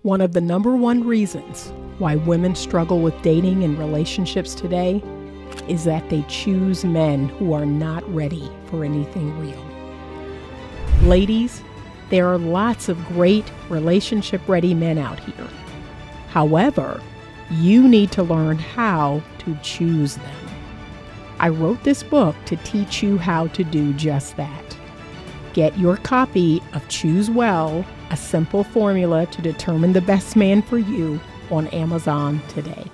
One of the number one reasons why women struggle with dating and relationships today is that they choose men who are not ready for anything real. Ladies, there are lots of great relationship-ready men out here. However, you need to learn how to choose them. I wrote this book to teach you how to do just that. Get your copy of Choose Well, a simple formula to determine the best man for you on Amazon today.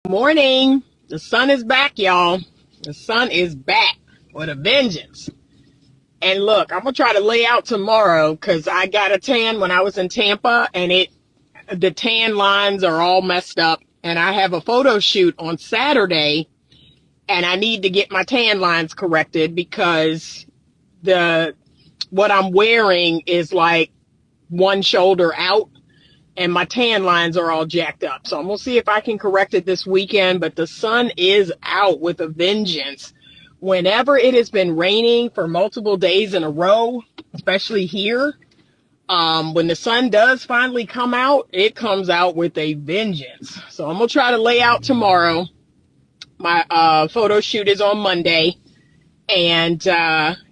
Morning. The sun is back, y'all. The sun is back with a vengeance. And look, I'm going to try to lay out tomorrow because I got a tan when I was in Tampa and the tan lines are all messed up. And I have a photo shoot on Saturday and I need to get my tan lines corrected because what I'm wearing is like one shoulder out and my tan lines are all jacked up. So I'm going to see if I can correct it this weekend, but the sun is out with a vengeance. Whenever it has been raining for multiple days in a row, especially here, when the sun does finally come out, it comes out with a vengeance. So I'm going to try to lay out tomorrow. My photo shoot is on Monday. And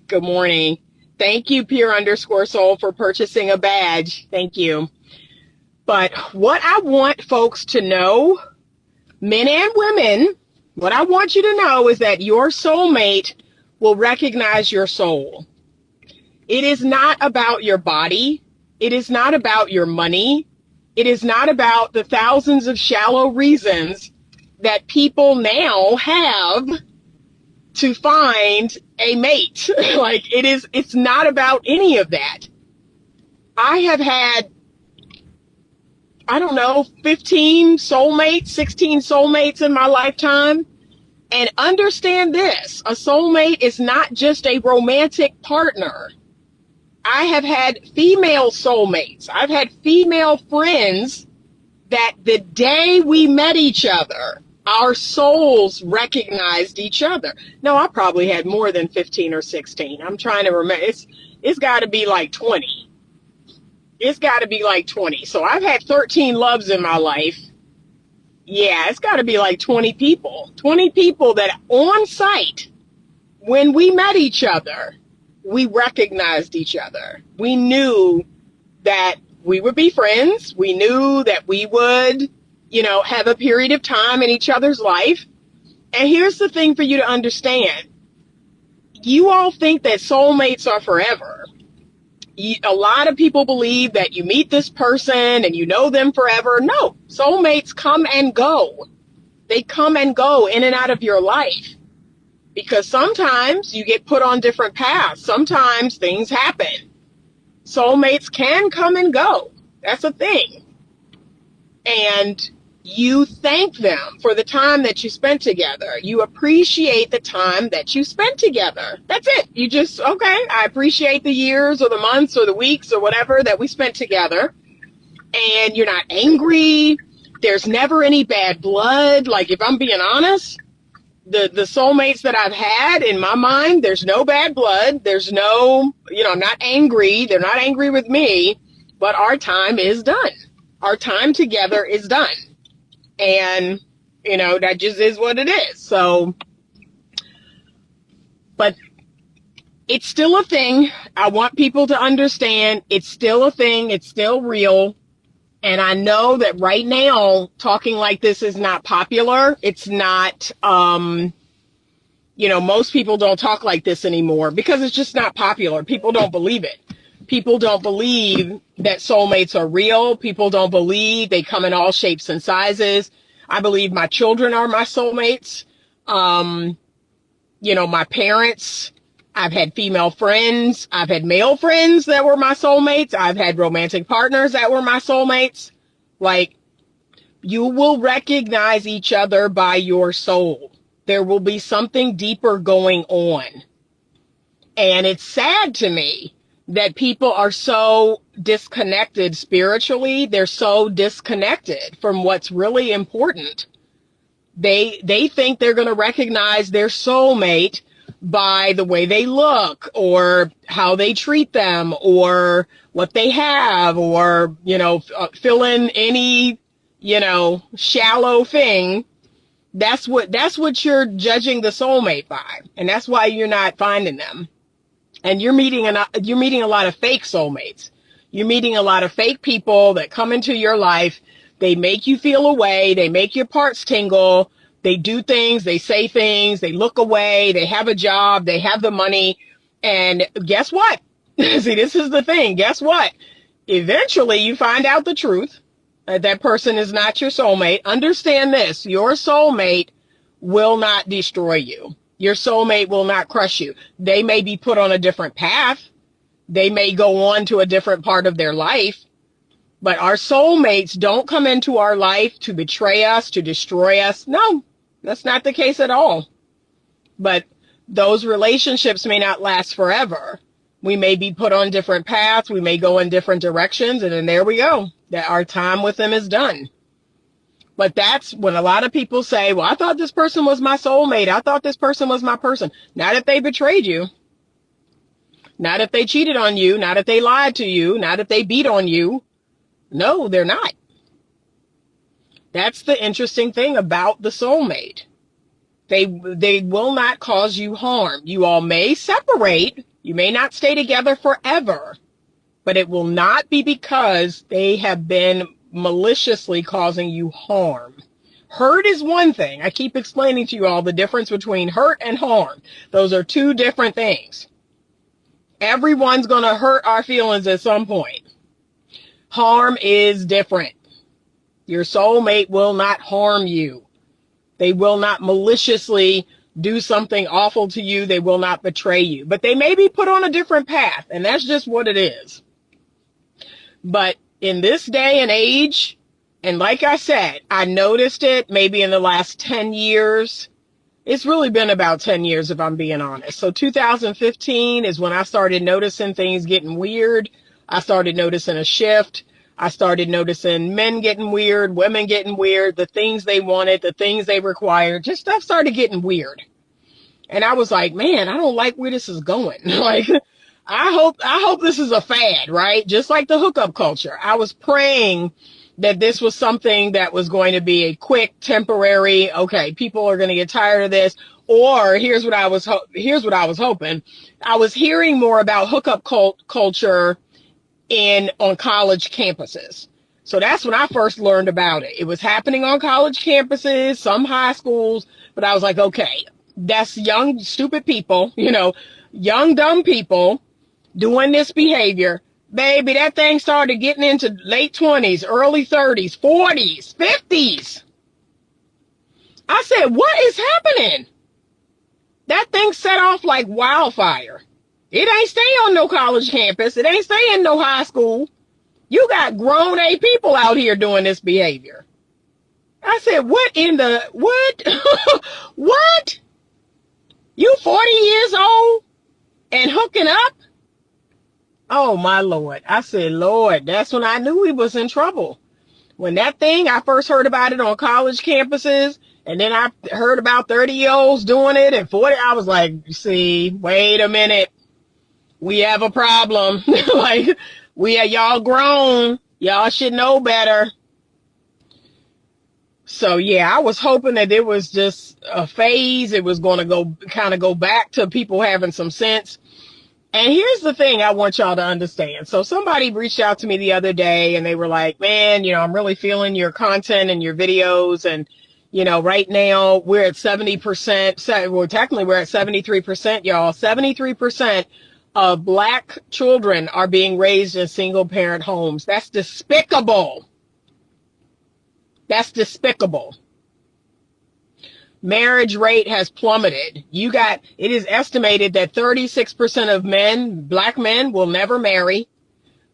good morning. Thank you, Pure_Soul, for purchasing a badge. Thank you. But what I want folks to know, men and women, what I want you to know is that your soulmate will recognize your soul. It is not about your body. It is not about your money. It is not about the thousands of shallow reasons that people now have to find a mate. It's not about any of that. I have had, 15 soulmates, 16 soulmates in my lifetime. And understand this, a soulmate is not just a romantic partner. I have had female soulmates. I've had female friends that the day we met each other, our souls recognized each other. No, I probably had more than 15 or 16. I'm trying to remember. It's got to be like 20. It's got to be like 20. So I've had 13 loves in my life. Yeah, it's got to be like 20 people. 20 people that on site, when we met each other, we recognized each other. We knew that we would be friends. We knew that we would have a period of time in each other's life. And here's the thing for you to understand. You all think that soulmates are forever. A lot of people believe that you meet this person and you know them forever. No, soulmates come and go. They come and go in and out of your life. Because sometimes you get put on different paths. Sometimes things happen. Soulmates can come and go. That's a thing. And you thank them for the time that you spent together. You appreciate the time that you spent together. That's it. You just, okay, I appreciate the years or the months or the weeks or whatever that we spent together. And you're not angry. There's never any bad blood. Like, if I'm being honest, the soulmates that I've had, in my mind, there's no bad blood. There's no, I'm not angry. They're not angry with me, but our time is done. Our time together is done. And, that just is what it is. So, but it's still a thing. I want people to understand it's still a thing. It's still real. And I know that right now, talking like this is not popular. It's not, most people don't talk like this anymore because it's just not popular. People don't believe it. People don't believe that soulmates are real. People don't believe they come in all shapes and sizes. I believe my children are my soulmates. My parents. I've had female friends. I've had male friends that were my soulmates. I've had romantic partners that were my soulmates. Like, you will recognize each other by your soul. There will be something deeper going on. And it's sad to me that people are so disconnected spiritually. They're so disconnected from what's really important. They think they're going to recognize their soulmate by the way they look or how they treat them or what they have or, fill in any, shallow thing. That's what you're judging the soulmate by. And that's why you're not finding them. And you're meeting a lot of fake soulmates. You're meeting a lot of fake people that come into your life. They make you feel away. They make your parts tingle. They do things. They say things. They look away. They have a job. They have the money. And guess what? See, this is the thing. Guess what? Eventually, you find out the truth. That person is not your soulmate. Understand this. Your soulmate will not destroy you. Your soulmate will not crush you. They may be put on a different path. They may go on to a different part of their life. But our soulmates don't come into our life to betray us, to destroy us. No, that's not the case at all. But those relationships may not last forever. We may be put on different paths. We may go in different directions. And then there we go. That our time with them is done. But that's when a lot of people say, well, I thought this person was my soulmate. I thought this person was my person. Not if they betrayed you. Not if they cheated on you. Not if they lied to you. Not if they beat on you. No, they're not. That's the interesting thing about the soulmate. They will not cause you harm. You all may separate. You may not stay together forever. But it will not be because they have been maliciously causing you harm. Hurt is one thing. I keep explaining to you all the difference between hurt and harm. Those are two different things. Everyone's going to hurt our feelings at some point. Harm is different. Your soulmate will not harm you. They will not maliciously do something awful to you. They will not betray you. But they may be put on a different path, and that's just what it is. But in this day and age, and like I said, I noticed it maybe in the last 10 years. It's really been about 10 years, if I'm being honest. So 2015 is when I started noticing things getting weird. I started noticing a shift. I started noticing men getting weird, women getting weird, the things they wanted, the things they required, just stuff started getting weird. And I was like, man, I don't like where this is going. Like, I hope this is a fad, right? Just like the hookup culture. I was praying that this was something that was going to be a quick, temporary, okay, people are going to get tired of this. Or here's what I was hoping. I was hearing more about hookup culture on college campuses. So that's when I first learned about it. It was happening on college campuses, some high schools, but I was like, okay, that's young, stupid people, young, dumb people doing this behavior. Baby, that thing started getting into late 20s, early 30s, 40s, 50s. I said, what is happening? That thing set off like wildfire. It ain't stay on no college campus. It ain't stay in no high school. You got grown A people out here doing this behavior. I said, what? What? You 40 years old and hooking up? Oh, my Lord. I said, Lord, that's when I knew we was in trouble. When that thing, I first heard about it on college campuses, and then I heard about 30-year-olds doing it, and 40, I was like, see, wait a minute. We have a problem. Like, y'all grown. Y'all should know better. So, yeah, I was hoping that it was just a phase. It was going to go back to people having some sense. And here's the thing I want y'all to understand. So somebody reached out to me the other day and they were like, man, I'm really feeling your content and your videos. And, right now we're at 70%. Well, technically we're at 73%, y'all. 73% of Black children are being raised in single parent homes. That's despicable. That's despicable. Marriage rate has plummeted. It is estimated that 36% of Black men will never marry.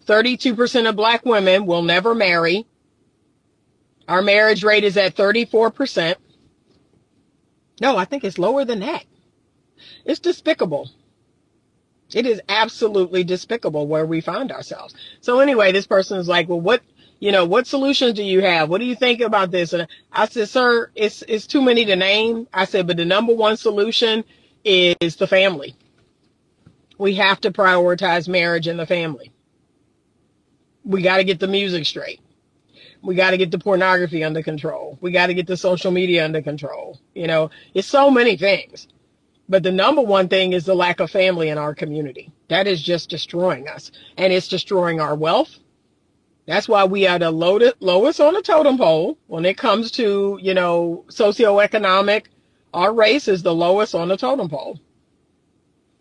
32% of Black women will never marry. Our marriage rate is at 34%. No, I think it's lower than that. It's despicable. It is absolutely despicable where we find ourselves. So anyway, this person is like, well, what solutions do you have? What do you think about this? And I said, sir, it's too many to name. I said, but the number one solution is the family. We have to prioritize marriage and the family. We got to get the music straight. We got to get the pornography under control. We got to get the social media under control. You know, it's so many things. But the number one thing is the lack of family in our community. That is just destroying us. And it's destroying our wealth. That's why we are the lowest on the totem pole when it comes to, you know, socioeconomic. Our race is the lowest on the totem pole.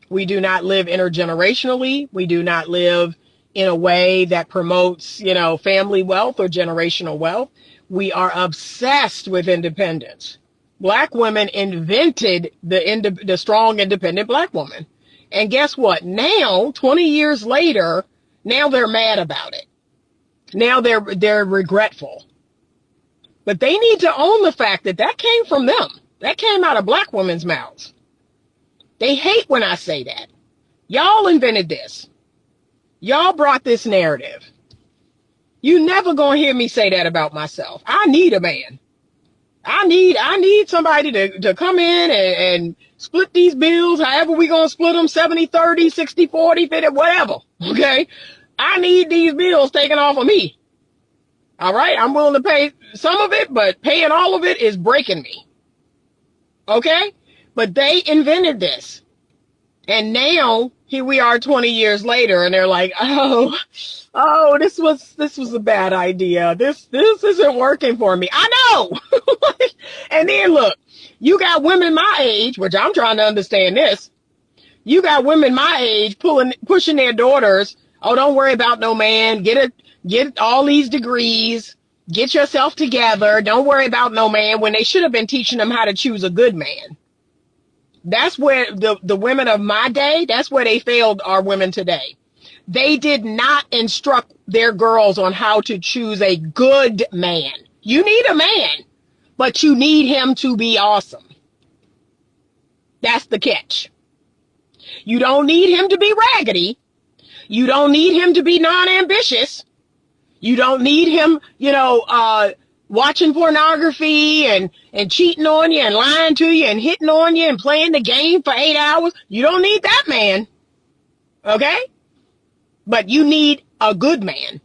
We do not live intergenerationally. We do not live in a way that promotes, you know, family wealth or generational wealth. We are obsessed with independence. Black women invented the strong, independent black woman. And guess what? Now, 20 years later, now they're mad about it. Now they're regretful. But they need to own the fact that that came from them. That came out of black women's mouths. They hate when I say that. Y'all invented this. Y'all brought this narrative. You never gonna hear me say that about myself. I need a man. I need somebody to come in and split these bills, however we gonna split them, 70-30, 60-40, 50, whatever, okay? I need these bills taken off of me. All right? I'm willing to pay some of it, but paying all of it is breaking me. Okay? But they invented this. And now, here we are 20 years later, and they're like, oh, this was a bad idea. This isn't working for me. I know. And then look, you got women my age, which I'm trying to understand this. You got women my age pushing their daughters. Oh, don't worry about no man. Get all these degrees. Get yourself together. Don't worry about no man, when they should have been teaching them how to choose a good man. That's where the women of my day, that's where they failed our women today. They did not instruct their girls on how to choose a good man. You need a man, but you need him to be awesome. That's the catch. You don't need him to be raggedy. You don't need him to be non-ambitious. You don't need him, watching pornography and cheating on you and lying to you and hitting on you and playing the game for 8 hours. You don't need that man. Okay? But you need a good man,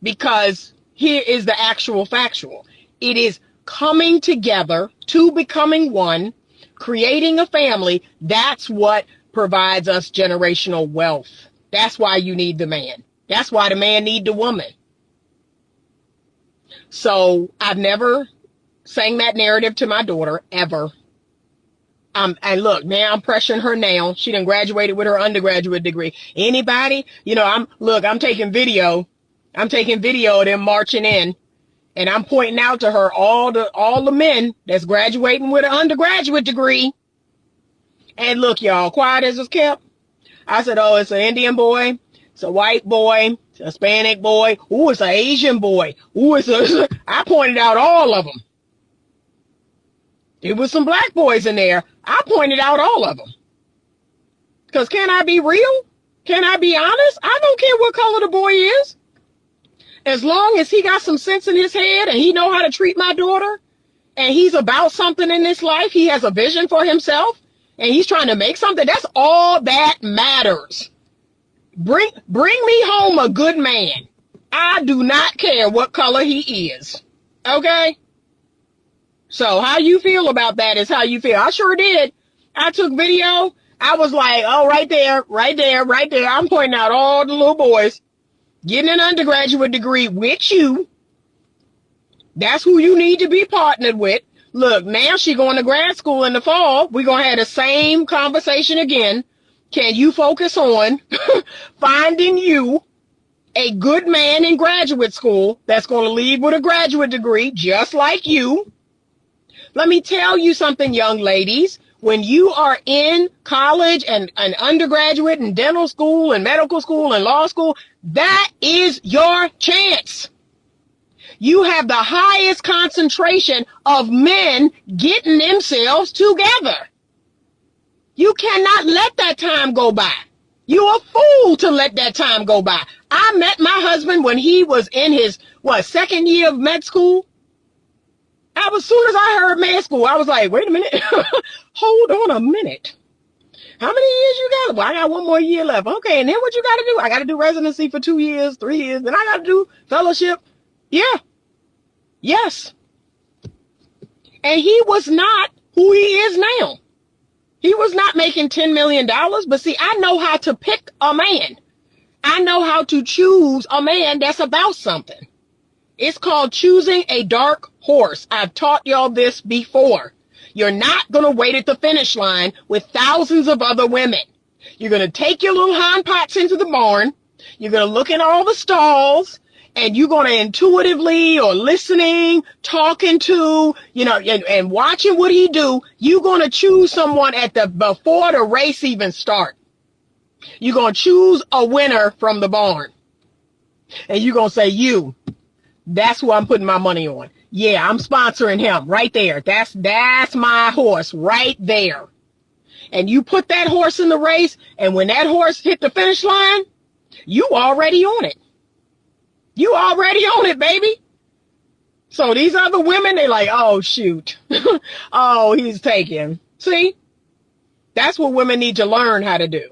because here is the actual factual. It is coming together, two becoming one, creating a family. That's what provides us generational wealth. That's why you need the man. That's why the man need the woman. So I've never sang that narrative to my daughter, ever. And look, now I'm pressuring her now. She done graduated with her undergraduate degree. Anybody? I'm taking video. I'm taking video of them marching in. And I'm pointing out to her all the men that's graduating with an undergraduate degree. And look, y'all, quiet as it's kept. I said, oh, it's an Indian boy. It's a white boy. It's a Hispanic boy. Ooh, it's an Asian boy. Ooh, I pointed out all of them. There was some black boys in there. I pointed out all of them. Because can I be real? Can I be honest? I don't care what color the boy is. As long as he got some sense in his head and he know how to treat my daughter, and he's about something in this life, he has a vision for himself, and he's trying to make something, that's all that matters. Bring me home a good man. I do not care what color he is. Okay? So how you feel about that is how you feel. I sure did. I took video. I was like, oh, right there. I'm pointing out all the little boys getting an undergraduate degree with you. That's who you need to be partnered with. Look, now she going to grad school in the fall. We're going to have the same conversation again. Can you focus on finding you a good man in graduate school that's going to leave with a graduate degree just like you? Let me tell you something, young ladies. When you are in college and undergraduate and dental school and medical school and law school, that is your chance. You have the highest concentration of men getting themselves together. You cannot let that time go by. You're a fool to let that time go by. I met my husband when he was in his, second year of med school. As soon as I heard med school, I was like, wait a minute. Hold on a minute. How many years you got? Well, I got 1 more year left. Okay, and then what you got to do? I got to do residency for 2 years, 3 years. Then I got to do fellowship. Yeah. Yes. And he was not who he is now. He was not making $10 million. But see, I know how to pick a man. I know how to choose a man that's about something. It's called choosing a dark horse. I've taught y'all this before. You're not going to wait at the finish line with thousands of other women. You're going to take your little hind parts into the barn. You're going to look in all the stalls, and you're going to intuitively or listening, talking to, and watching what he do. You're going to choose someone before the race even start. You're going to choose a winner from the barn. And you're going to say, that's who I'm putting my money on. Yeah, I'm sponsoring him right there. That's my horse right there. And you put that horse in the race, and when that horse hit the finish line, you already on it. You already on it, baby. So these other women, they like, oh, shoot. Oh, he's taken. See? That's what women need to learn how to do.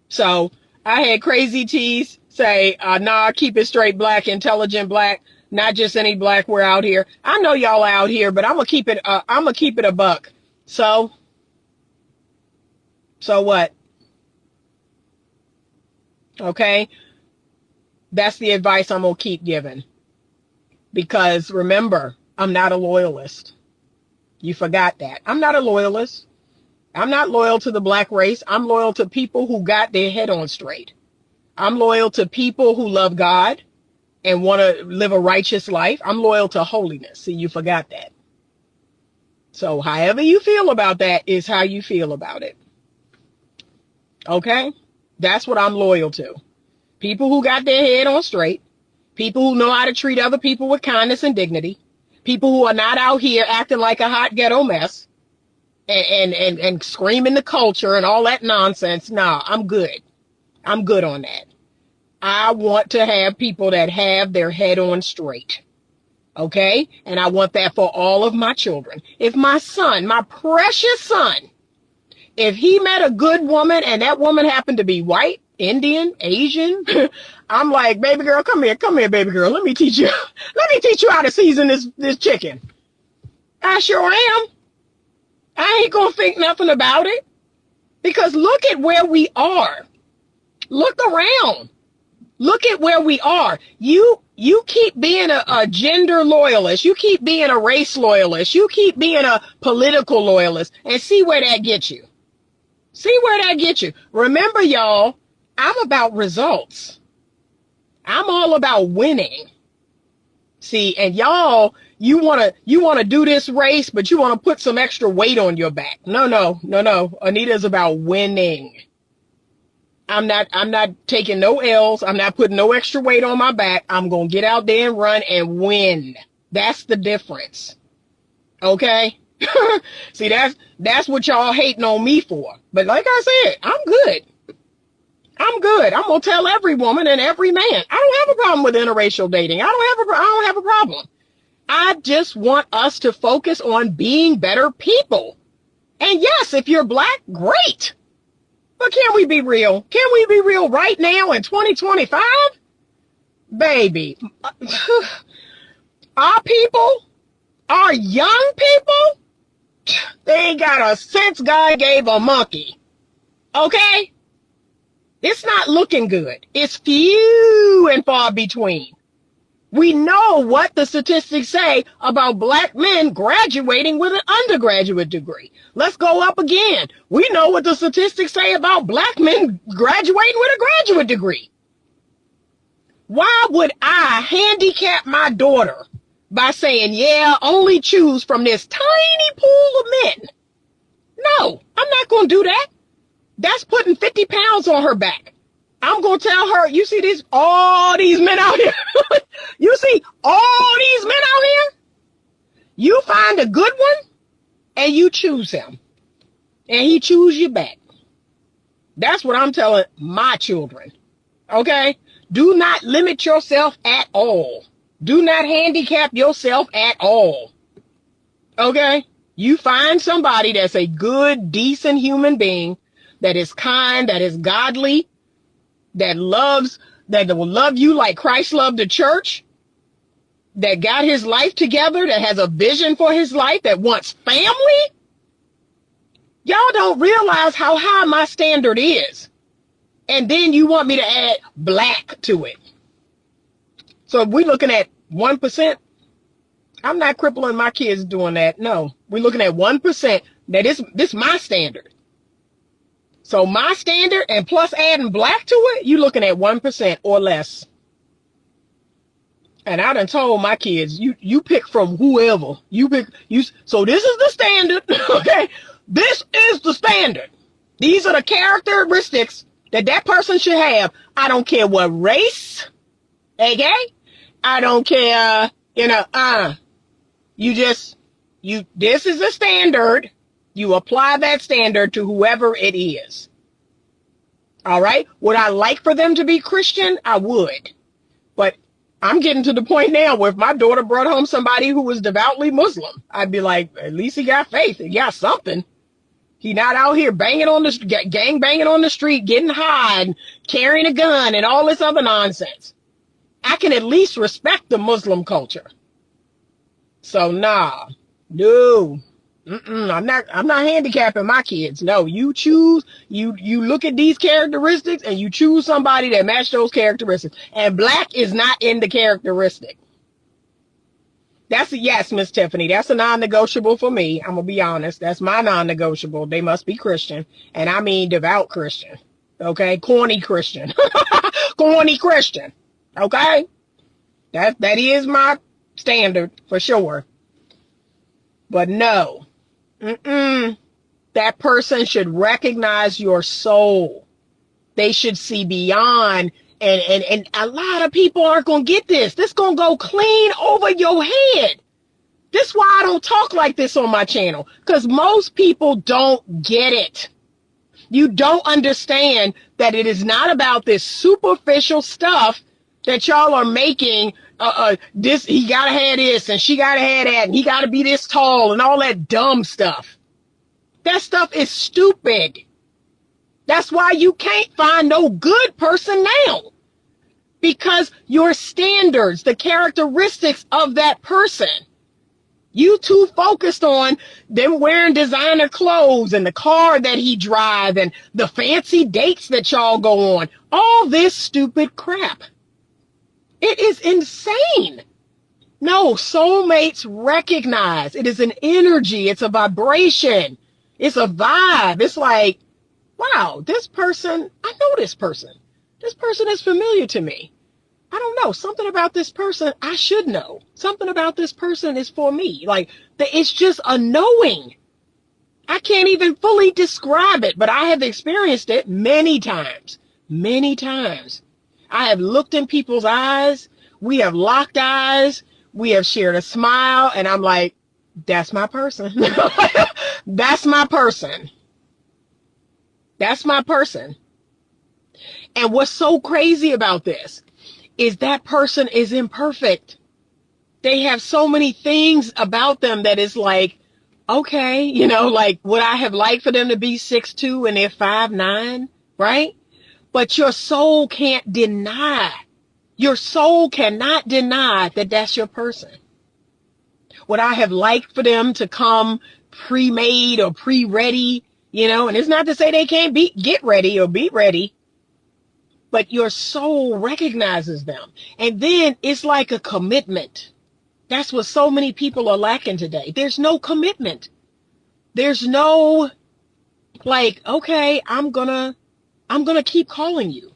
So I had Crazy T's say, nah, keep it straight black, intelligent black, not just any black. We're out here. I know y'all are out here, but I'm gonna keep it a buck. So what? Okay. That's the advice I'm gonna keep giving. Because remember, I'm not a loyalist. You forgot that. I'm not a loyalist. I'm not loyal to the black race. I'm loyal to people who got their head on straight. I'm loyal to people who love God and want to live a righteous life. I'm loyal to holiness. See, you forgot that. So however you feel about that is how you feel about it. Okay? That's what I'm loyal to. People who got their head on straight. People who know how to treat other people with kindness and dignity. People who are not out here acting like a hot ghetto mess. And screaming the culture and all that nonsense. Nah, I'm good. I'm good on that. I want to have people that have their head on straight. Okay? And I want that for all of my children. If my son, my precious son, if he met a good woman and that woman happened to be white, Indian, Asian, I'm like, baby girl, come here, baby girl. Let me teach you how to season this chicken. I sure am. I ain't gonna think nothing about it. Because look at where we are. Look around. Look at where we are. You keep being a gender loyalist. You keep being a race loyalist. You keep being a political loyalist. And see where that gets you. See where that gets you. Remember, y'all, I'm about results. I'm all about winning. See, and y'all, you wanna do this race, but you wanna put some extra weight on your back. No. Anita's about winning. I'm not taking no L's. I'm not putting no extra weight on my back. I'm gonna get out there and run and win. That's the difference. Okay? See, that's what y'all hating on me for. But like I said, I'm good. I'm good. I'm gonna tell every woman and every man. I don't have a problem with interracial dating. I don't have a problem. I just want us to focus on being better people. And yes, if you're black, great. But can we be real? Can we be real right now in 2025? Baby, our people, our young people, they ain't got a sense God gave a monkey. Okay? It's not looking good. It's few and far between. We know what the statistics say about black men graduating with an undergraduate degree. Let's go up again. We know what the statistics say about black men graduating with a graduate degree. Why would I handicap my daughter by saying, yeah, only choose from this tiny pool of men? No, I'm not going to do that. That's putting 50 pounds on her back. I'm going to tell her, you see all these men out here? You see all these men out here? You find a good one and you choose him. And he choose you back. That's what I'm telling my children. Okay? Do not limit yourself at all. Do not handicap yourself at all. Okay? You find somebody that's a good, decent human being, that is kind, that is godly, that will love you like Christ loved the church, that got his life together, that has a vision for his life, that wants family. Y'all don't realize how high my standard is. And then you want me to add black to it. So if we're looking at 1%, I'm not crippling my kids doing that. No, we're looking at 1%. That this my standard. So my standard and plus adding black to it, you're looking at 1% or less. And I done told my kids, you pick from whoever. So this is the standard, okay? This is the standard. These are the characteristics that person should have. I don't care what race, okay? I don't care, this is the standard. You apply that standard to whoever it is. All right? Would I like for them to be Christian? I would. But I'm getting to the point now where if my daughter brought home somebody who was devoutly Muslim, I'd be like, at least he got faith. He got something. He not out here gang banging on the street, getting high and carrying a gun and all this other nonsense. I can at least respect the Muslim culture. So no. I'm not handicapping my kids. No, you choose, you look at these characteristics and you choose somebody that match those characteristics. And black is not in the characteristic. That's a yes, Miss Tiffany. That's a non-negotiable for me. I'm gonna be honest. That's my non-negotiable. They must be Christian. And I mean devout Christian. Okay? Corny Christian. Corny Christian. Okay? That is my standard for sure. But no. That person should recognize your soul. They should see beyond. And a lot of people aren't going to get this. This going to go clean over your head. This is why I don't talk like this on my channel. Because most people don't get it. You don't understand that it is not about this superficial stuff that y'all are making. This, he got to have this and she got to have that and he got to be this tall and all that dumb stuff. That stuff is stupid. That's why you can't find no good person now. Because your standards, the characteristics of that person, you too focused on them wearing designer clothes and the car that he drives and the fancy dates that y'all go on. All this stupid crap. It is insane. No, soulmates recognize it is an energy. It's a vibration. It's a vibe. It's like, wow, this person, I know this person. This person is familiar to me. I don't know. Something about this person I should know. Something about this person is for me. Like, it's just a knowing. I can't even fully describe it, but I have experienced it many times. Many times. I have looked in people's eyes. We have locked eyes. We have shared a smile. And I'm like, that's my person. That's my person. That's my person. And what's so crazy about this is that person is imperfect. They have so many things about them that is like, okay, like would I have liked for them to be 6'2" and they're 5'9", right? But your soul can't deny. Your soul cannot deny that that's your person. Would I have liked for them to come pre-made or pre-ready, and it's not to say they can't get ready or be ready, but your soul recognizes them. And then it's like a commitment. That's what so many people are lacking today. There's no commitment. There's no like, okay, I'm gonna keep calling you.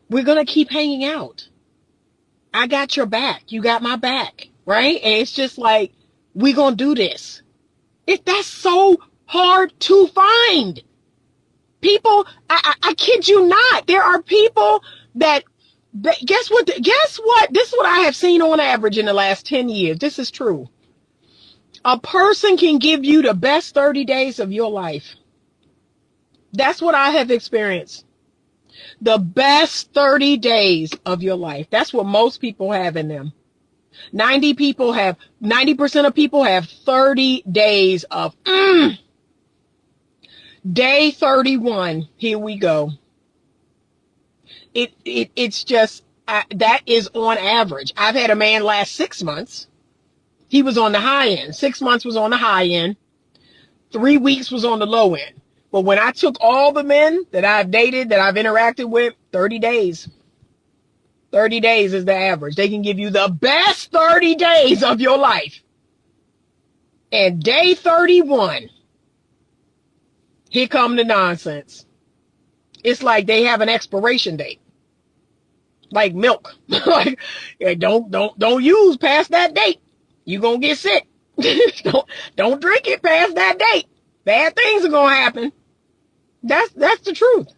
We're gonna keep hanging out. I got your back. You got my back, right? And it's just like, we're gonna do this. That's so hard to find. People, I kid you not. There are people that guess what? This is what I have seen on average in the last 10 years. This is true. A person can give you the best 30 days of your life. That's what I have experienced. The best 30 days of your life. That's what most people have in them. 90% of people have 30 days of, day 31. Here we go. It's just, that is on average. I've had a man last 6 months. He was on the high end. 6 months was on the high end. 3 weeks was on the low end. But when I took all the men that I've dated, that I've interacted with, 30 days. 30 days is the average. They can give you the best 30 days of your life. And day 31, here come the nonsense. It's like they have an expiration date. Like milk. Like, don't use past that date. You're going to get sick. don't drink it past that date. Bad things are going to happen. That's the truth.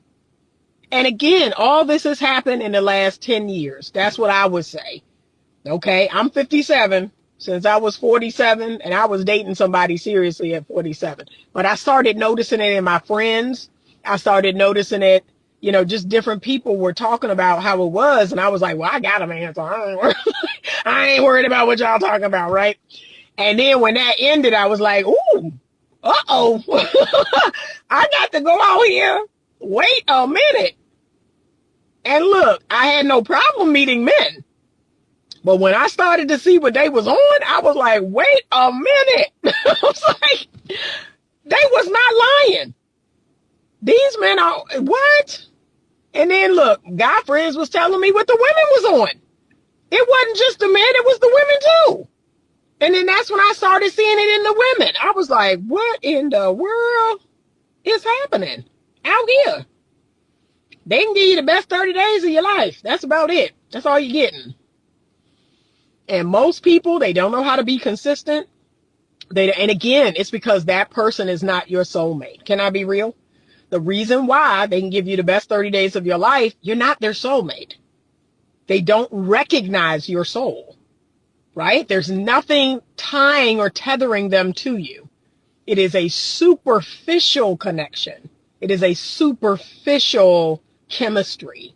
And again, all this has happened in the last 10 years. That's what I would say. Okay, I'm 57. Since I was 47, and I was dating somebody seriously at 47. But I started noticing it in my friends. I started noticing it, just different people were talking about how it was. And I was like, well, I got a man, so I ain't worried about what y'all talking about, right? And then when that ended, I was like, ooh, uh-oh. I got to go out here. Wait a minute. And look, I had no problem meeting men. But when I started to see what they was on, I was like, wait a minute. I was like, they was not lying. These men are, what? And then look, guy friends was telling me what the women was on. It wasn't just the men, it was the women too. And then that's when I started seeing it in the women. I was like, what in the world is happening out here? They can give you the best 30 days of your life. That's about it. That's all you're getting. And most people, they don't know how to be consistent. And again, it's because that person is not your soulmate. Can I be real? The reason why they can give you the best 30 days of your life, you're not their soulmate. They don't recognize your soul, right? There's nothing tying or tethering them to you. It is a superficial connection. It is a superficial chemistry.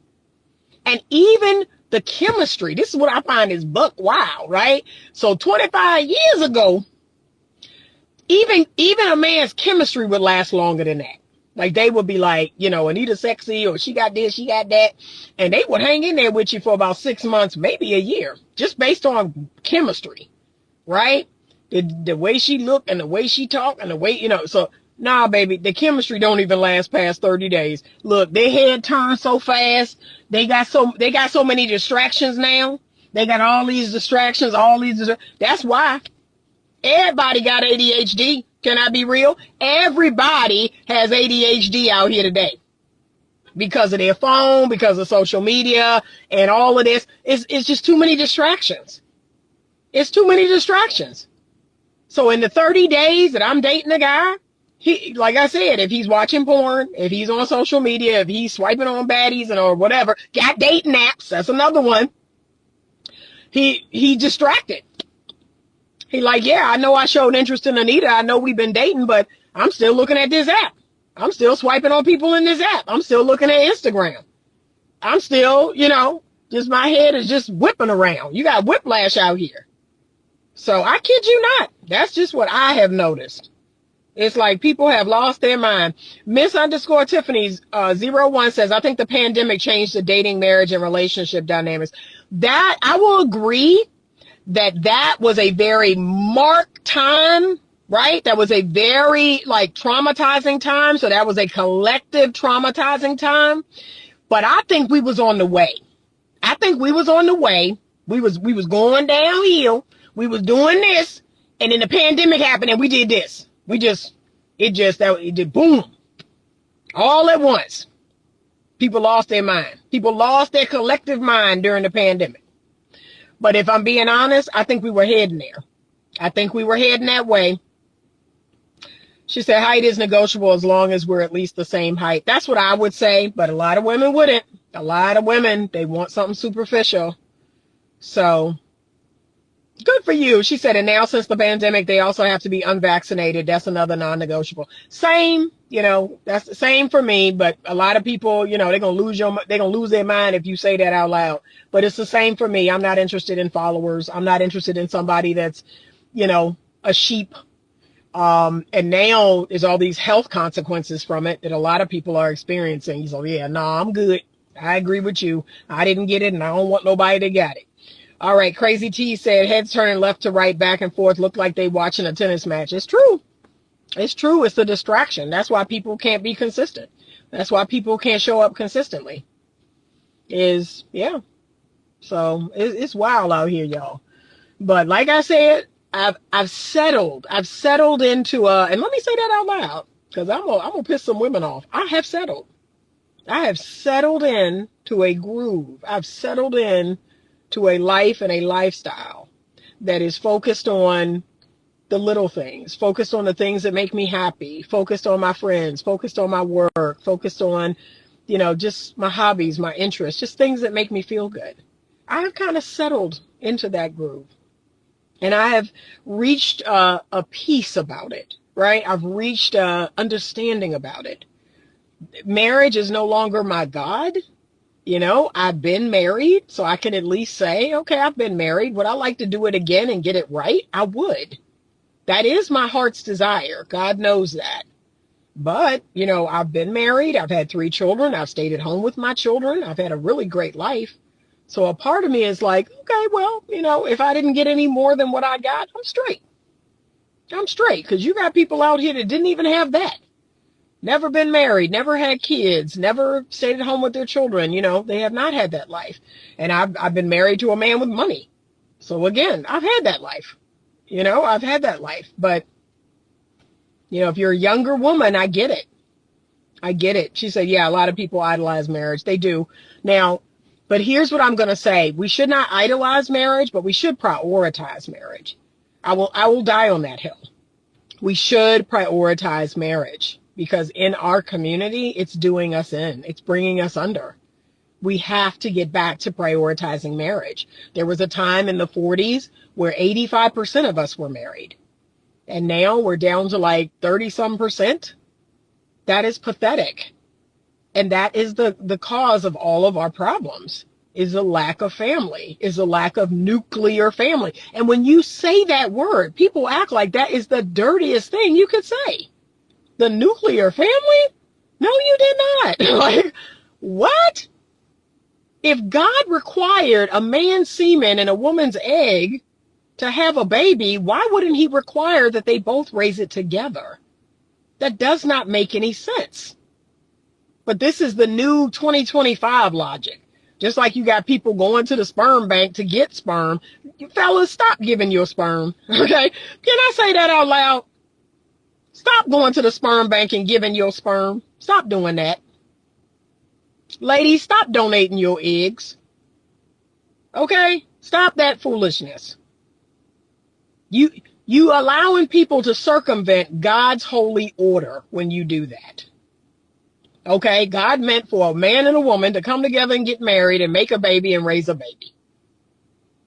And even the chemistry, this is what I find is buck wild, right? So 25 years ago, even a man's chemistry would last longer than that. Like they would be like, Anita sexy, or she got this, she got that. And they would hang in there with you for about 6 months, maybe a year, just based on chemistry, right? The way she looked and the way she talked and the way, so nah, baby, the chemistry don't even last past 30 days. Look, their head turns so fast. They got so many distractions now. They got all these distractions, that's why everybody got ADHD. Can I be real? Everybody has ADHD out here today because of their phone, because of social media and all of this. It's just too many distractions. It's too many distractions. So in the 30 days that I'm dating a guy, he, like I said, if he's watching porn, if he's on social media, if he's swiping on baddies or whatever, got dating apps, that's another one. He distracted. He like, yeah, I know I showed interest in Anita. I know we've been dating, but I'm still looking at this app. I'm still swiping on people in this app. I'm still looking at Instagram. I'm still, just my head is just whipping around. You got whiplash out here. So I kid you not. That's just what I have noticed. It's like people have lost their mind. Miss_Tiffany's 01 says, I think the pandemic changed the dating, marriage, and relationship dynamics. That I will agree that was a very marked time, right? That was a very traumatizing time. So that was a collective traumatizing time. But I think we was on the way. We was going downhill. We was doing this, and then the pandemic happened and we did this. It did boom. All at once. People lost their mind. People lost their collective mind during the pandemic. But if I'm being honest, I think we were heading there. I think we were heading that way. She said height is negotiable as long as we're at least the same height. That's what I would say, but a lot of women wouldn't. A lot of women, they want something superficial. So Good for you. She said, and now since the pandemic, they also have to be unvaccinated. That's another non-negotiable. Same, that's the same for me. But a lot of people, they're gonna lose their mind if you say that out loud. But it's the same for me. I'm not interested in followers. I'm not interested in somebody that's, a sheep. And now there's all these health consequences from it that a lot of people are experiencing. So yeah, no, I'm good. I agree with you. I didn't get it, and I don't want nobody to get it. All right, Crazy T said heads turning left to right, back and forth, look like they watching a tennis match. It's true. It's true. It's a distraction. That's why people can't be consistent. That's why people can't show up consistently. Yeah. So it's wild out here, y'all. But like I said, I've settled. I've settled into and let me say that out loud because I'm gonna piss some women off. I have settled. I have settled in to a groove. I've settled in to a life and a lifestyle that is focused on the little things, focused on the things that make me happy, focused on my friends, focused on my work, focused on, just my hobbies, my interests, just things that make me feel good. I have kind of settled into that groove, and I have reached a peace about it, right? I've reached understanding about it. Marriage is no longer my God. I've been married, so I can at least say, okay, I've been married. Would I like to do it again and get it right? I would. That is my heart's desire. God knows that. But, I've been married. I've had 3 children. I've stayed at home with my children. I've had a really great life. So a part of me is like, okay, well, if I didn't get any more than what I got, I'm straight. I'm straight. Because you got people out here that didn't even have that. Never been married, never had kids, never stayed at home with their children. They have not had that life. And I've been married to a man with money. So again, I've had that life. I've had that life. But, if you're a younger woman, I get it. I get it. She said, yeah, a lot of people idolize marriage. They do. Now, but here's what I'm going to say. We should not idolize marriage, but we should prioritize marriage. I will die on that hill. We should prioritize marriage because in our community, it's doing us in. It's bringing us under. We have to get back to prioritizing marriage. There was a time in the 40s where 85% of us were married. And now we're down to like 30-some%. That is pathetic. And that is the cause of all of our problems, is a lack of family, is a lack of nuclear family. And when you say that word, people act like that is the dirtiest thing you could say. The nuclear family? No, you did not. Like, what? If God required a man's semen and a woman's egg to have a baby, why wouldn't he require that they both raise it together? That does not make any sense. But this is the new 2025 logic. Just like you got people going to the sperm bank to get sperm. You fellas, stop giving your sperm. Okay? Can I say that out loud? Stop going to the sperm bank and giving your sperm. Stop doing that. Ladies, stop donating your eggs. Okay? Stop that foolishness. You allowing people to circumvent God's holy order when you do that. Okay? God meant for a man and a woman to come together and get married and make a baby and raise a baby.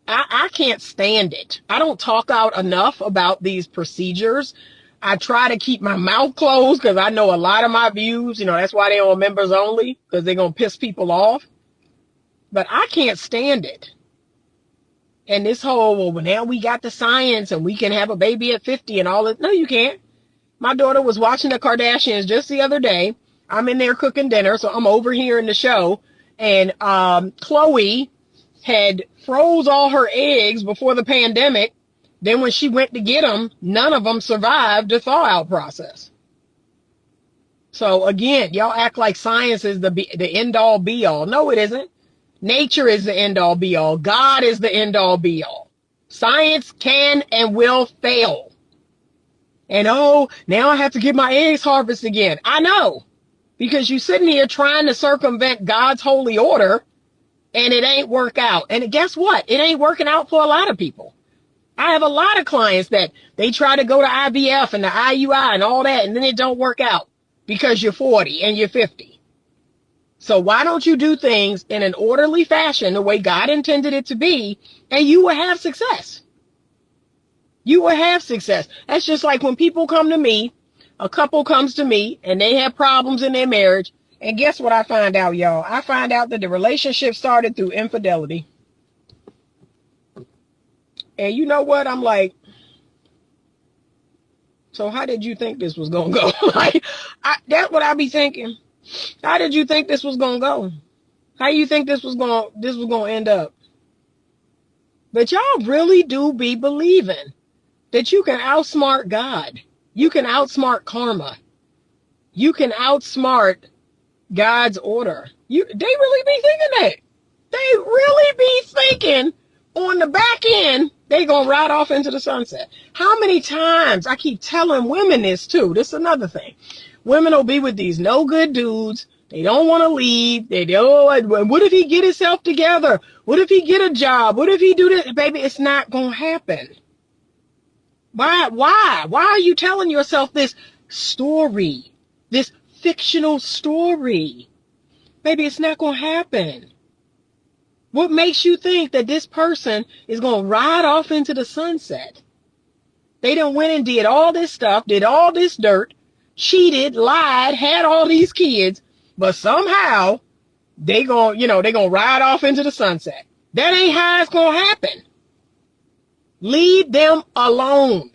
I can't stand it. I don't talk out enough about these procedures. I try to keep my mouth closed because I know a lot of my views, that's why they're on members only, because they're going to piss people off. But I can't stand it. And this whole, well, now we got the science and we can have a baby at 50 and all that. No, you can't. My daughter was watching the Kardashians just the other day. I'm in there cooking dinner, so I'm overhearing the show. And Chloe had froze all her eggs before the pandemic. Then when she went to get them, none of them survived the thaw-out process. So again, y'all act like science is the end-all be-all. No, it isn't. Nature is the end-all be-all. God is the end-all be-all. Science can and will fail. And now I have to get my eggs harvested again. I know. Because you're sitting here trying to circumvent God's holy order, and it ain't work out. And guess what? It ain't working out for a lot of people. I have a lot of clients that they try to go to IVF and the IUI and all that, and then it don't work out because you're 40 and you're 50. So why don't you do things in an orderly fashion, the way God intended it to be, and you will have success. You will have success. That's just like when people come to me, a couple comes to me and they have problems in their marriage. And guess what I find out, y'all? I find out that the relationship started through infidelity. And you know what? I'm like, so how did you think this was going to go? Like, that's what I be thinking. How did you think this was going to go? How you think this was going to end up? But y'all really do be believing that you can outsmart God. You can outsmart karma. You can outsmart God's order. They really be thinking that. They really be thinking on the back end, they gonna ride off into the sunset. How many times I keep telling women this too. This is another thing. Women will be with these no good dudes. They don't want to leave. They don't. What if he get himself together? What if he get a job? What if he do this? Baby, it's not gonna happen. Why? Why are you telling yourself this story? This fictional story? Baby, it's not gonna happen. What makes you think that this person is going to ride off into the sunset? They done went and did all this stuff, did all this dirt, cheated, lied, had all these kids, but somehow they going to ride off into the sunset. That ain't how it's going to happen. Leave them alone.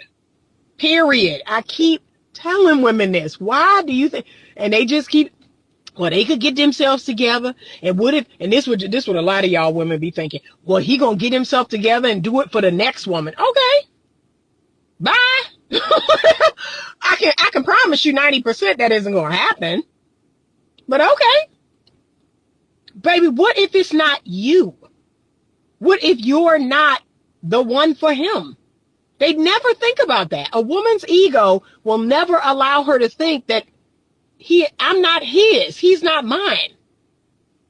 Period. I keep telling women this. Why do you think? And they just keep, well, they could get themselves together. And what if, and this would a lot of y'all women be thinking, well, he gonna get himself together and do it for the next woman. Okay. Bye. I can promise you 90% that isn't gonna happen. But okay. Baby, what if it's not you? What if you're not the one for him? They never think about that. A woman's ego will never allow her to think that I'm not his. He's not mine.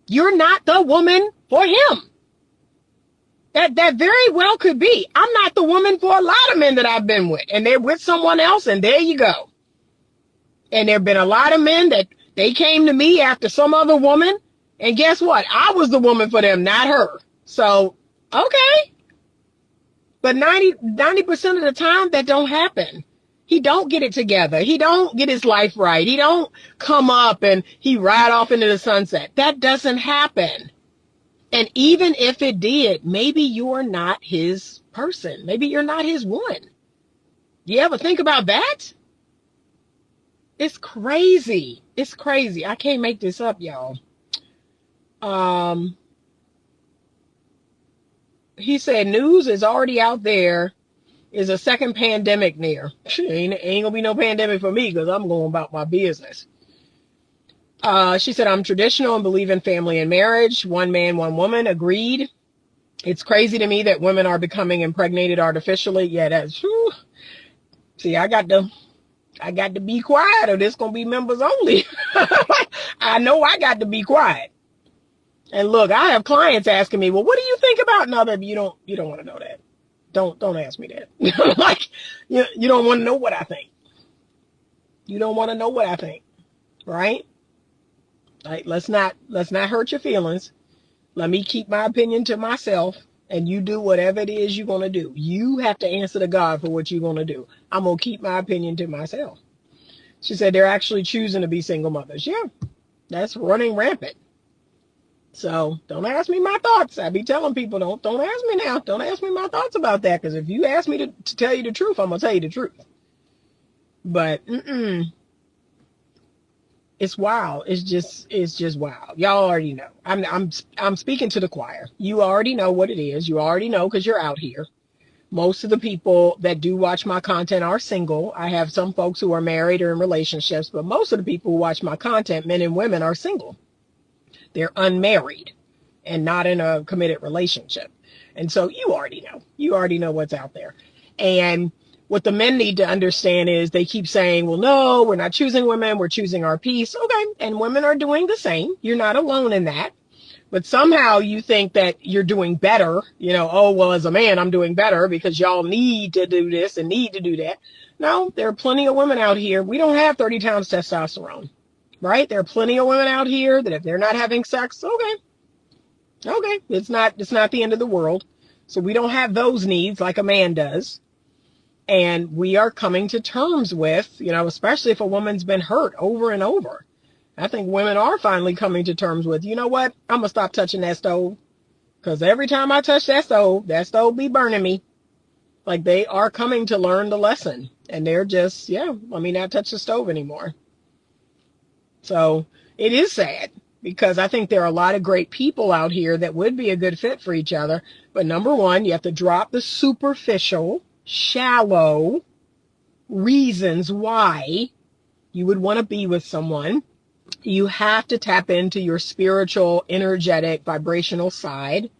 You're not the woman for him. That very well could be. I'm not the woman for a lot of men that I've been with. And they're with someone else, and there you go. And there have been a lot of men that they came to me after some other woman. And guess what? I was the woman for them, not her. So, okay. But 90% of the time, that don't happen. He don't get it together. He don't get his life right. He don't come up and he ride off into the sunset. That doesn't happen. And even if it did, maybe you're not his person. Maybe you're not his one. You ever think about that? It's crazy. It's crazy. I can't make this up, y'all. He said news is already out there. Is a second pandemic near? Ain't gonna be no pandemic for me because I'm going about my business. She said, I'm traditional and believe in family and marriage. One man, one woman. Agreed. It's crazy to me that women are becoming impregnated artificially. Yeah, that's true. See, I got to be quiet or this gonna be members only. I know I got to be quiet. And look, I have clients asking me, well, what do you think about? No, baby, you don't want to know that. Don't ask me that. Like, you don't want to know what I think. You don't want to know what I think, right? Like, let's not hurt your feelings. Let me keep my opinion to myself, and you do whatever it is you're gonna do. You have to answer to God for what you're gonna do. I'm gonna keep my opinion to myself. She said they're actually choosing to be single mothers. Yeah, that's running rampant. So don't ask me my thoughts. I be telling people, don't ask me now. Don't ask me my thoughts about that. Because if you ask me to tell you the truth, I'm going to tell you the truth. But it's wild. It's just wild. Y'all already know. I'm speaking to the choir. You already know what it is. You already know because you're out here. Most of the people that do watch my content are single. I have some folks who are married or in relationships, but most of the people who watch my content, men and women, are single. They're unmarried and not in a committed relationship. And so you already know what's out there. And what the men need to understand is they keep saying, well, no, we're not choosing women. We're choosing our peace. Okay. And women are doing the same. You're not alone in that. But somehow you think that you're doing better. Oh, well, as a man, I'm doing better because y'all need to do this and need to do that. No, there are plenty of women out here. We don't have 30 times testosterone. Right? There are plenty of women out here that if they're not having sex, okay, it's not the end of the world. So we don't have those needs like a man does. And we are coming to terms with, especially if a woman's been hurt over and over. I think women are finally coming to terms with, you know what? I'm going to stop touching that stove. Because every time I touch that stove be burning me. Like, they are coming to learn the lesson. And they're just, not touch the stove anymore. So it is sad, because I think there are a lot of great people out here that would be a good fit for each other. But number one, you have to drop the superficial, shallow reasons why you would want to be with someone. You have to tap into your spiritual, energetic, vibrational side.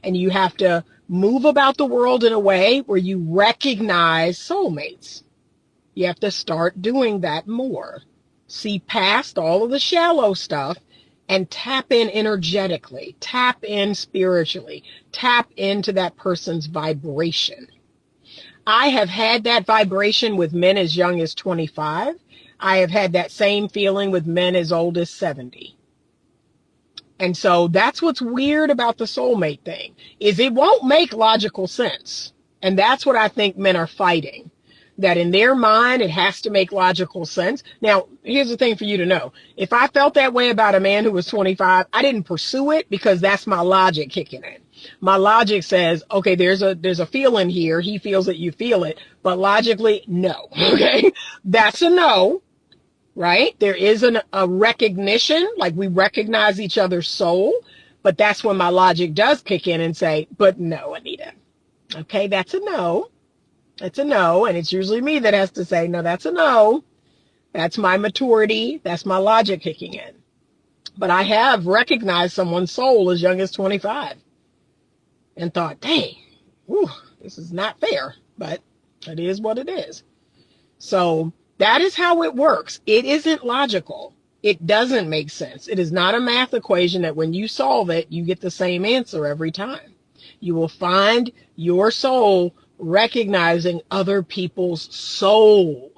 And you have to move about the world in a way where you recognize soulmates. You have to start doing that more. See past all of the shallow stuff and tap in energetically, tap in spiritually, tap into that person's vibration. I have had that vibration with men as young as 25. I have had that same feeling with men as old as 70. And so that's what's weird about the soulmate thing, is it won't make logical sense. And that's what I think men are fighting. That in their mind, it has to make logical sense. Now, here's the thing for you to know. If I felt that way about a man who was 25, I didn't pursue it, because that's my logic kicking in. My logic says, okay, there's a feeling here. He feels that you feel it. But logically, no. Okay, that's a no. Right? There is a recognition, like we recognize each other's soul, but that's when my logic does kick in and say, but no, Anita. Okay, that's a no. It's a no. And it's usually me that has to say, no, that's a no. That's my maturity. That's my logic kicking in. But I have recognized someone's soul as young as 25 and thought, dang, this is not fair, but it is what it is. So that is how it works. It isn't logical. It doesn't make sense. It is not a math equation that when you solve it, you get the same answer every time. You will find your soul recognizing other people's soul.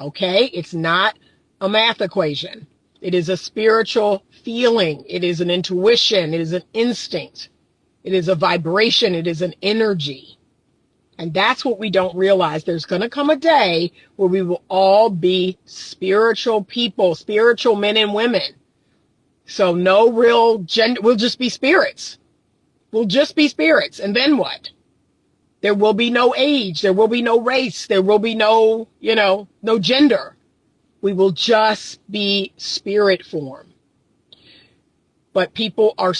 Okay? It's not a math equation. It is a spiritual feeling. It is an intuition. It is an instinct. It is a vibration. It is an energy. And that's what we don't realize. There's going to come a day where we will all be spiritual people, spiritual men and women. So no real gender, we'll just be spirits. We'll just be spirits. And then what? There will be no age. There will be no race. There will be no gender. We will just be spirit form. But people are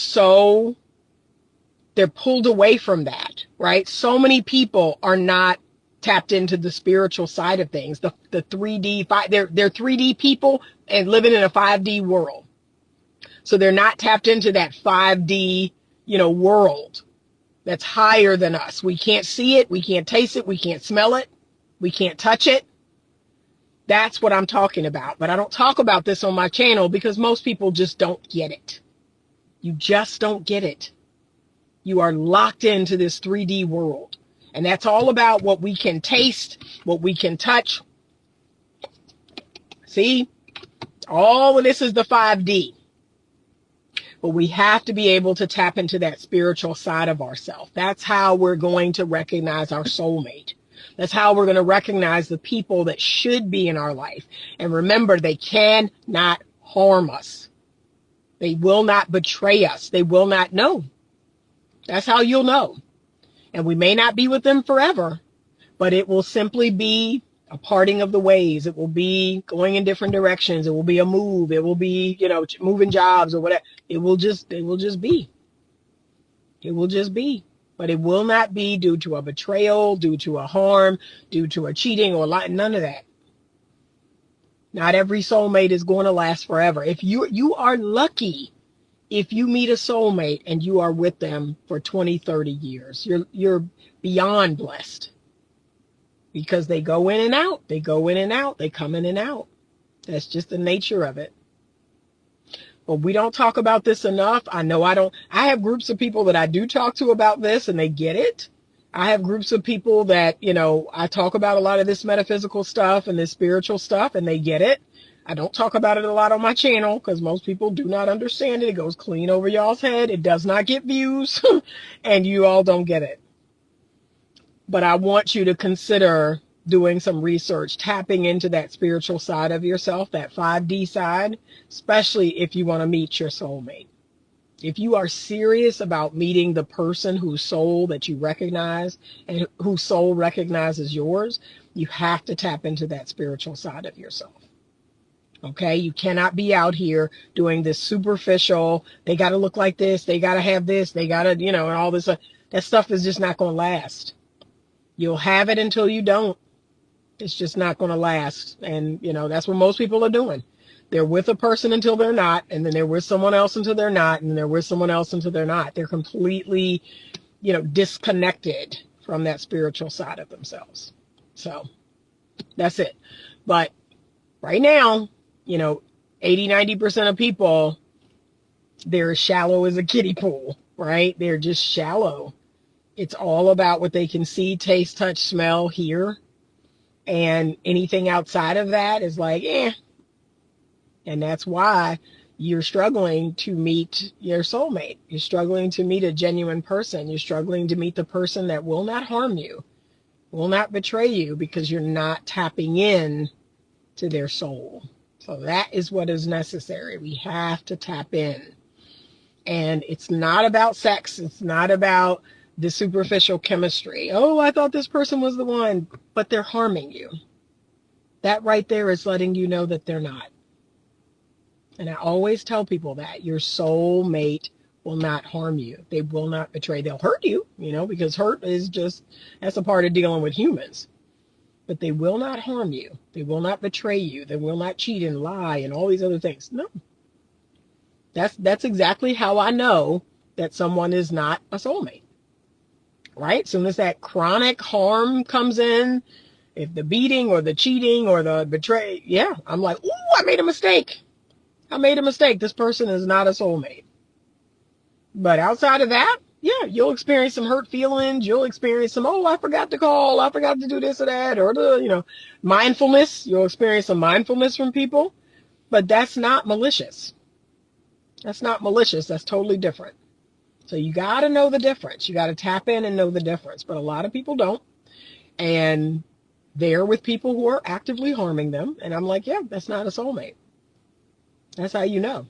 they're pulled away from that, right? So many people are not tapped into the spiritual side of things. The 3D, they're 3D people and living in a 5D world. So they're not tapped into that 5D, world that's higher than us. We can't see it. We can't taste it. We can't smell it. We can't touch it. That's what I'm talking about. But I don't talk about this on my channel because most people just don't get it. You just don't get it. You are locked into this 3D world. And that's all about what we can taste, what we can touch. See? All of this is the 5D. But we have to be able to tap into that spiritual side of ourselves. That's how we're going to recognize our soulmate. That's how we're going to recognize the people that should be in our life. And remember, they cannot harm us. They will not betray us. They will not know. That's how you'll know. And we may not be with them forever, but it will simply be a parting of the ways. It will be going in different directions. It will be a move. It will be, moving jobs or whatever. It will just be. It will just be. But it will not be due to a betrayal, due to a harm, due to a cheating or none of that. Not every soulmate is going to last forever. If you are lucky, if you meet a soulmate and you are with them for 20, 30 years, you're beyond blessed. Because they go in and out. They go in and out. They come in and out. That's just the nature of it. But we don't talk about this enough. I know I don't. I have groups of people that I do talk to about this and they get it. I have groups of people that, I talk about a lot of this metaphysical stuff and this spiritual stuff and they get it. I don't talk about it a lot on my channel because most people do not understand it. It goes clean over y'all's head. It does not get views and you all don't get it. But I want you to consider doing some research, tapping into that spiritual side of yourself, that 5D side, especially if you want to meet your soulmate. If you are serious about meeting the person whose soul that you recognize and whose soul recognizes yours, you have to tap into that spiritual side of yourself. Okay, you cannot be out here doing this superficial, they got to look like this, they got to have this, they got to, and all this. That stuff is just not going to last. You'll have it until you don't. It's just not going to last. And, that's what most people are doing. They're with a person until they're not, and then they're with someone else until they're not, and then they're with someone else until they're not. They're completely, disconnected from that spiritual side of themselves. So that's it. But right now, 80-90% of people, they're as shallow as a kiddie pool, right? They're just shallow. It's all about what they can see, taste, touch, smell, hear. And anything outside of that is like, And that's why you're struggling to meet your soulmate. You're struggling to meet a genuine person. You're struggling to meet the person that will not harm you, will not betray you, because you're not tapping in to their soul. So that is what is necessary. We have to tap in. And it's not about sex. It's not about the superficial chemistry. Oh, I thought this person was the one, but they're harming you. That right there is letting you know that they're not. And I always tell people that your soulmate will not harm you. They will not betray. They'll hurt you, because hurt is that's a part of dealing with humans. But they will not harm you. They will not betray you. They will not cheat and lie and all these other things. No. That's exactly how I know that someone is not a soulmate. Right? As soon as that chronic harm comes in, if the beating or the cheating or the betray, I'm like, ooh, I made a mistake. This person is not a soulmate. But outside of that, you'll experience some hurt feelings. You'll experience some, I forgot to call. I forgot to do this or that. Or mindfulness. You'll experience some mindfulness from people. But that's not malicious. That's totally different. So you got to know the difference. You got to tap in and know the difference. But a lot of people don't. And they're with people who are actively harming them. And I'm like, that's not a soulmate. That's how you know.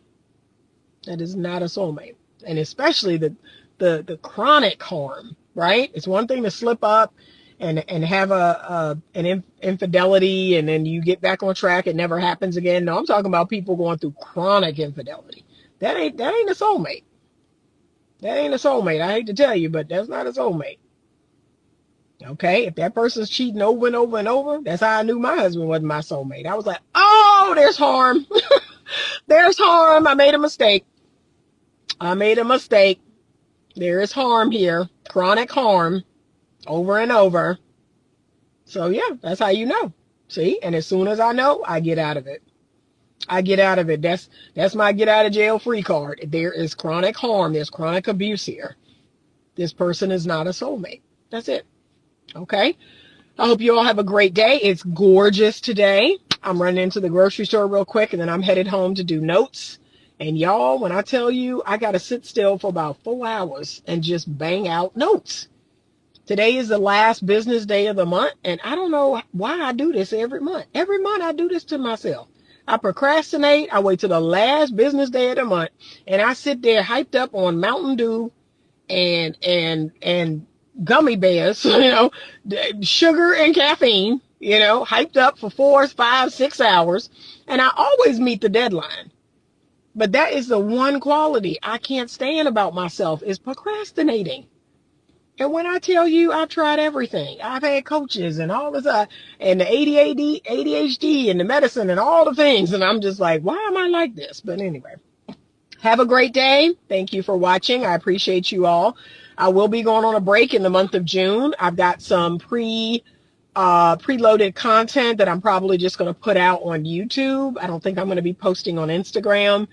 That is not a soulmate. And especially the chronic harm, right? It's one thing to slip up and have an infidelity and then you get back on track. It never happens again. No, I'm talking about people going through chronic infidelity. That ain't a soulmate. That ain't a soulmate. I hate to tell you, but that's not a soulmate. Okay, if that person's cheating over and over and over, that's how I knew my husband wasn't my soulmate. I was like, oh, there's harm. There's harm. I made a mistake. There is harm here. Chronic harm. Over and over. So that's how you know. See? And as soon as I know, I get out of it. That's my get out of jail free card. There is chronic harm. There's chronic abuse here. This person is not a soulmate. That's it. Okay? I hope you all have a great day. It's gorgeous today. I'm running into the grocery store real quick and then I'm headed home to do notes. And y'all, when I tell you, I got to sit still for about 4 hours and just bang out notes. Today is the last business day of the month. And I don't know why I do this every month. Every month I do this to myself. I procrastinate. I wait till the last business day of the month. And I sit there hyped up on Mountain Dew and gummy bears, sugar and caffeine, hyped up for 4, 5, 6 hours. And I always meet the deadline. But that is the one quality I can't stand about myself is procrastinating. And when I tell you I've tried everything, I've had coaches and all this, and the ADHD and the medicine and all the things. And I'm just like, why am I like this? But anyway, have a great day. Thank you for watching. I appreciate you all. I will be going on a break in the month of June. I've got some preloaded content that I'm probably just going to put out on YouTube. I don't think I'm going to be posting on Instagram.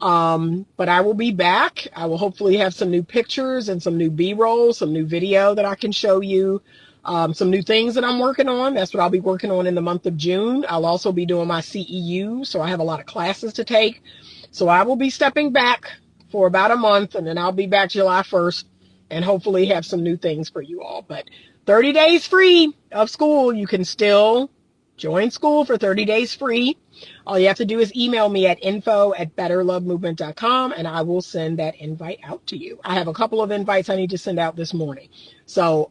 But I will be back. I will hopefully have some new pictures and some new B-roll, some new video that I can show you, some new things that I'm working on. That's what I'll be working on in the month of June. I'll also be doing my CEU, so I have a lot of classes to take. So I will be stepping back for about a month, and then I'll be back July 1st, and hopefully have some new things for you all. But 30 days free of Skool. You can still join Skool for 30 days free. All you have to do is email me at info@betterlovemovement.com and I will send that invite out to you. I have a couple of invites I need to send out this morning. So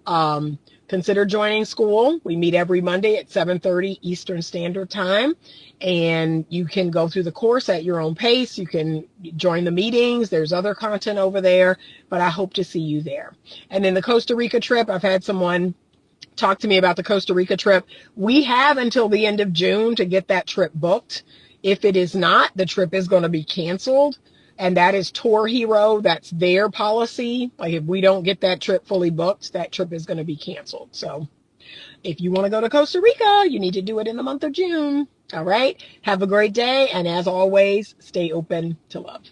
consider joining Skool. We meet every Monday at 7:30 Eastern Standard Time. And you can go through the course at your own pace. You can join the meetings. There's other content over there, but I hope to see you there. And then the Costa Rica trip, I've had someone talk to me about the Costa Rica trip. We have until the end of June to get that trip booked. If it is not, the trip is going to be canceled. And that is Tour Hero. That's their policy. Like if we don't get that trip fully booked, that trip is going to be canceled. So if you want to go to Costa Rica, you need to do it in the month of June. All right. Have a great day. And as always, stay open to love.